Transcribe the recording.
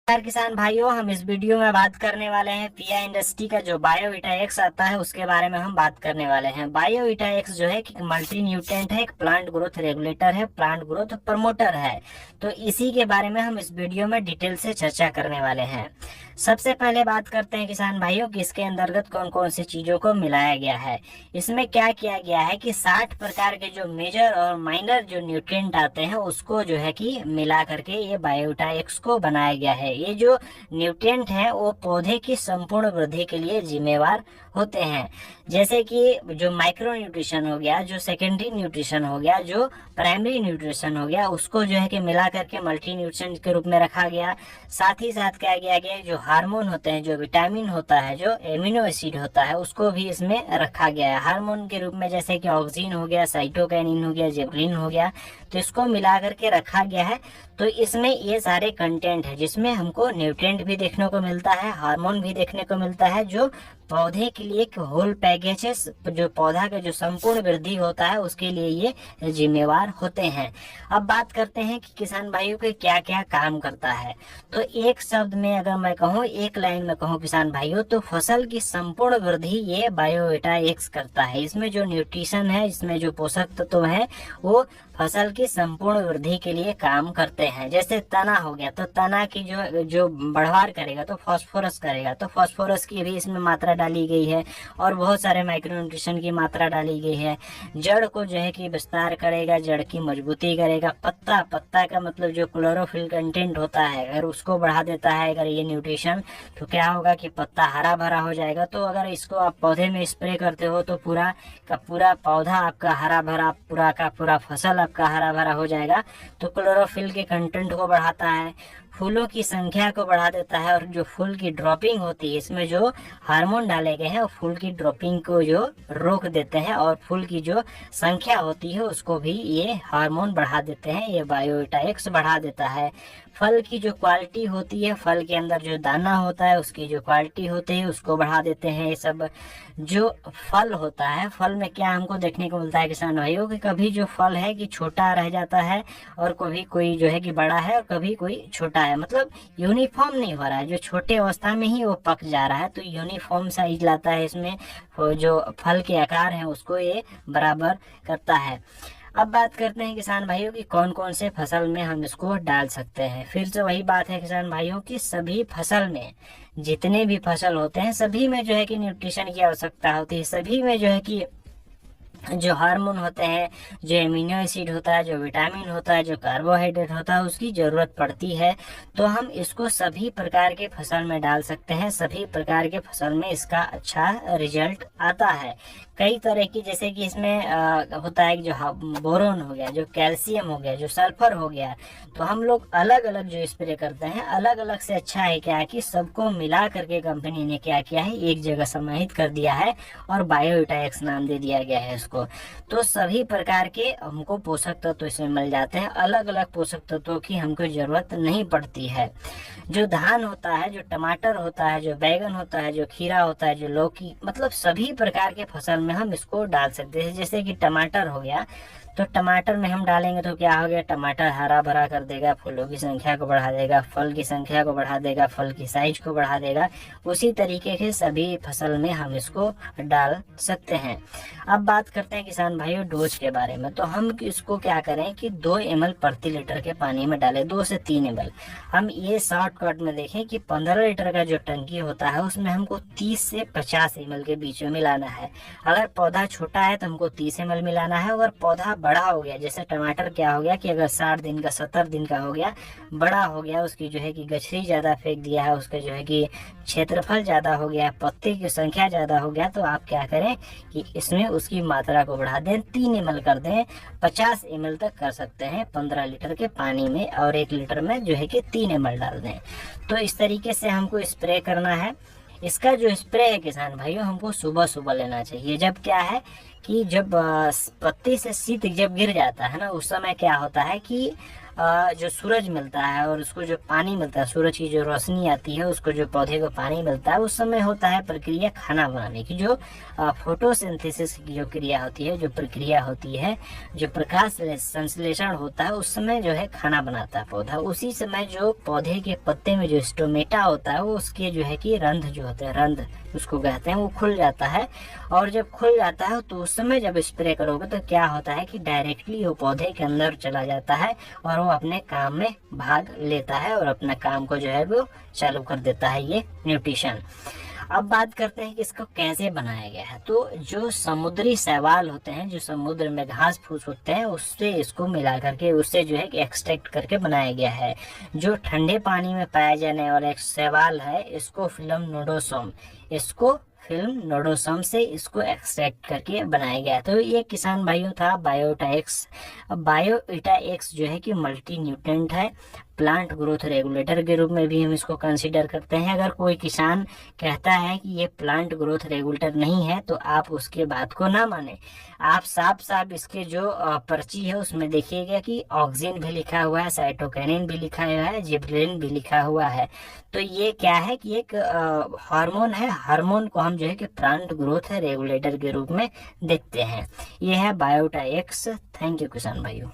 यार किसान भाइयों, हम इस वीडियो में बात करने वाले हैं पिया इंडस्ट्री का जो बायोविटा एक्स आता है उसके बारे में हम बात करने वाले हैं। बायोविटा एक्स जो है कि मल्टी न्यूट्रेंट है, एक प्लांट ग्रोथ रेगुलेटर है, प्लांट ग्रोथ प्रमोटर है। तो इसी के बारे में हम इस वीडियो में डिटेल से चर्चा करने वाले हैं। सबसे पहले बात करते हैं किसान भाइयों कि इसके अंतर्गत कौन कौन सी चीजों को मिलाया गया है। इसमें क्या किया गया है कि 60 प्रकार के जो मेजर और माइनर जो न्यूट्रिएंट आते हैं उसको जो है कि मिला करके ये बायोविटा एक्स को बनाया गया है। ये जो न्यूट्रिएंट हैं वो पौधे की संपूर्ण वृद्धि के लिए जिम्मेवार होते हैं। जैसे कि जो माइक्रो न्यूट्रिशन हो गया, जो सेकेंडरी न्यूट्रिशन हो गया, जो प्राइमरी न्यूट्रिशन हो गया, उसको जो है कि मिला करके मल्टी न्यूट्रिशन के रूप में रखा गया। साथ ही साथ क्या किया गया, जो हार्मोन होते हैं, जो विटामिन होता है, जो एमिनो एसिड होता है, उसको भी इसमें रखा गया है हार्मोन के रूप में। जैसे कि ऑक्सिन हो गया, साइटोकाइनिन हो गया, जेवलिन हो गया, तो इसको मिला करके रखा गया है। तो इसमें ये सारे कंटेंट है जिसमें हमको न्यूट्रिएंट भी देखने को मिलता है, हार्मोन भी देखने को मिलता है, जो पौधे के लिए एक होल पैकेज है। जो पौधा का जो संपूर्ण वृद्धि होता है उसके लिए ये जिम्मेवार होते हैं। अब बात करते हैं कि किसान भाइयों के क्या क्या काम करता है। तो एक शब्द में अगर मैं कहूँ, एक लाइन में कहूँ किसान भाइयों, तो फसल की संपूर्ण वृद्धि ये बायोविटा एक्स करता है। इसमें जो न्यूट्रिशन है, इसमें जो पोषक तत्व है, वो फसल की संपूर्ण वृद्धि के लिए काम करते हैं। जैसे तना हो गया, तो तना की जो जो बढ़वार करेगा तो फास्फोरस करेगा, तो फास्फोरस की भी इसमें मात्रा डाली गई है और बहुत सारे माइक्रोन्यूट्रिशन की मात्रा डाली गई है। जड़ को जो है कि विस्तार करेगा, जड़ की मजबूती करेगा। पत्ता, पत्ता का मतलब जो क्लोरोफिल कंटेंट होता है, अगर उसको बढ़ा देता है अगर ये न्यूट्रिशन, तो क्या होगा कि पत्ता हरा भरा हो जाएगा। तो अगर इसको आप पौधे में स्प्रे करते हो तो पूरा का पूरा पौधा आपका हरा भरा, पूरा का पूरा फसल आपका हरा भरा हो जाएगा। तो क्लोरोफिल के कंटेंट को बढ़ाता है, फूलों की संख्या को बढ़ा देता है, और जो फूल की ड्रॉपिंग होती है, इसमें जो हार्मोन डाले गए हैं वो फूल की ड्रॉपिंग को जो रोक देते हैं, और फूल की जो संख्या होती है उसको भी ये हार्मोन बढ़ा देते हैं। ये बायोविटा एक्स बढ़ा देता है। फल की जो क्वालिटी होती है, फल के अंदर जो दाना होता है उसकी जो क्वालिटी होती है उसको बढ़ा देते हैं। ये सब जो फल होता है, फल में क्या हमको देखने को मिलता है किसान भाइयों कि कभी जो फल है कि छोटा रह जाता है, और कभी कोई जो है कि बड़ा है और कभी कोई छोटा है, मतलब यूनिफॉर्म नहीं हो रहा है। जो छोटे अवस्था में ही वो पक जा रहा है, तो यूनिफॉर्म साइज लाता है इसमें। जो फल के आकार हैं उसको ये बराबर करता है। अब बात करते हैं किसान भाइयों की कौन कौन से फसल में हम इसको डाल सकते हैं। फिर से वही बात है किसान भाइयों की, सभी फसल में, जितने भी फसल होते हैं सभी में जो है कि न्यूट्रिशन की आवश्यकता होती है। सभी में जो है कि जो हार्मोन होते हैं, जो एमिनो एसिड होता है, जो विटामिन होता है, जो कार्बोहाइड्रेट होता है, उसकी ज़रूरत पड़ती है। तो हम इसको सभी प्रकार के फसल में डाल सकते हैं। सभी प्रकार के फसल में इसका अच्छा रिजल्ट आता है। कई तरह की, जैसे कि इसमें होता है जो बोरोन हो गया, जो कैल्शियम हो गया, जो सल्फर हो गया, तो हम लोग अलग अलग जो स्प्रे करते हैं, अलग अलग से अच्छा है क्या है कि सबको मिला करके कंपनी ने क्या किया है, एक जगह समाहित कर दिया है और बायोविटा एक्स नाम दे दिया गया है इसको। तो सभी प्रकार के हमको पोषक तत्व इसमें मिल जाते हैं। अलग अलग पोषक तत्वों की हमको जरूरत नहीं पड़ती है। जो धान होता है, जो टमाटर होता है, जो बैगन होता है, जो खीरा होता है, जो लौकी, मतलब सभी प्रकार के फसल में हम इसको डाल सकते हैं। जैसे कि टमाटर हो गया, तो टमाटर में हम डालेंगे तो क्या हो गया, टमाटर हरा भरा कर देगा, फूलों की संख्या को बढ़ा देगा, फल की संख्या को बढ़ा देगा, फल की साइज को बढ़ा देगा। उसी तरीके के सभी फसल में हम इसको डाल सकते हैं। अब बात करते हैं किसान भाइयों डोज के बारे में। तो हम इसको क्या करें कि 2 ml प्रति लीटर के पानी में डालें, 2 से 3 ml। हम ये शॉर्टकट में देखें कि 15 लीटर का जो टंकी होता है उसमें हमको 30 से 50 ml के बीच में मिलाना है। अगर पौधा छोटा है तो हमको 30 ml मिलाना है। अगर पौधा बड़ा हो गया, जैसे टमाटर क्या हो गया कि अगर 60 दिन का, 70 दिन का हो गया, बड़ा हो गया, उसकी जो है कि गठरी ज्यादा फेंक दिया है, उसका जो है कि क्षेत्रफल ज्यादा हो गया, पत्ते की संख्या ज्यादा हो गया, तो आप क्या करें कि इसमें उसकी मात्रा को बढ़ा दें, 3 ml कर दें, 50 ml तक कर सकते हैं 15 लीटर के पानी में, और 1 लीटर में जो है कि 3 ml डाल दें। तो इस तरीके से हमको स्प्रे करना है। इसका जो स्प्रे है किसान भाइयों, हमको सुबह सुबह लेना चाहिए। जब क्या है कि जब पत्ती से शीत जब गिर जाता है ना, उस समय क्या होता है कि जो सूरज मिलता है और उसको जो पानी मिलता है, सूरज की जो रोशनी आती है उसको जो पौधे को पानी मिलता है, उस समय होता है प्रक्रिया खाना बनाने की। जो फोटोसिंथेसिस की जो क्रिया होती है, जो प्रक्रिया होती है, जो प्रकाश संश्लेषण होता है, उस समय जो है खाना बनाता है पौधा। उसी समय जो पौधे के पत्ते में जो स्टोमेटा होता है, वो उसके जो है कि रंध्र जो होते हैं, रंध्र उसको कहते हैं, वो खुल जाता है। और जब खुल जाता है तो उस समय जब स्प्रे करोगे तो क्या होता है कि डायरेक्टली वो पौधे के अंदर चला जाता है और वो अपने काम में भाग लेता है और अपना काम को जो है वो चालू कर देता है, ये न्यूट्रिशन। अब बात करते हैं कि इसको कैसे बनाया गया है। तो जो समुद्री शैवाल होते हैं, जो समुद्र में घास फूस होते हैं, उससे इसको मिला करके, उससे जो है कि एक्सट्रैक्ट करके बनाया गया है। जो ठंडे पानी में पाया जाने वाला एक शैवाल है, इसको फिल्म नोडोसोम, इसको फिल्म नोडोसोम से इसको एक्सट्रैक्ट करके बनाया गया। तो ये किसान भाइयों था बायोटा एक्स। अब बायोटा एक्स जो है कि मल्टी न्यूट्रेंट है, प्लांट ग्रोथ रेगुलेटर के रूप में भी हम इसको कंसीडर करते हैं। अगर कोई किसान कहता है कि ये प्लांट ग्रोथ रेगुलेटर नहीं है तो आप उसके बात को ना माने। आप साफ साफ इसके जो पर्ची है उसमें देखिएगा कि ऑक्सिन भी लिखा हुआ है, साइटोकिनिन भी लिखा हुआ है, जिबरेलिन भी लिखा हुआ है। तो ये क्या है कि एक हार्मोन है। हार्मोन को हम जो है कि प्लांट ग्रोथ रेगुलेटर के रूप में देखते हैं। ये है बायोटा एक्स। थैंक यू किसान भाइयों।